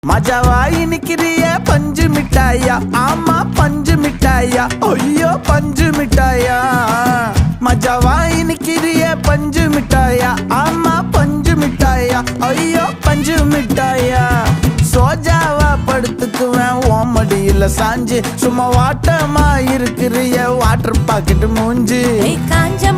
மஜாவாயி நிக்கிறிய பஞ்சு மிட்டாயா, ஆமா பஞ்சு மிட்டாயா, ஐயோ பஞ்சு மிட்டாயா. மஜாவாயி நிக்கிறிய பஞ்சு மிட்டாயா, ஆமா பஞ்சு மிட்டாயா, ஐயோ பஞ்சு மிட்டாயா. சோஜாவா படுத்துக்குவேன் ஓமடியில சாஞ்சு, சும்மா வாட்டமா இருக்கிறிய வாட்டர் பாக்கெட் மூஞ்சி. காஞ்ச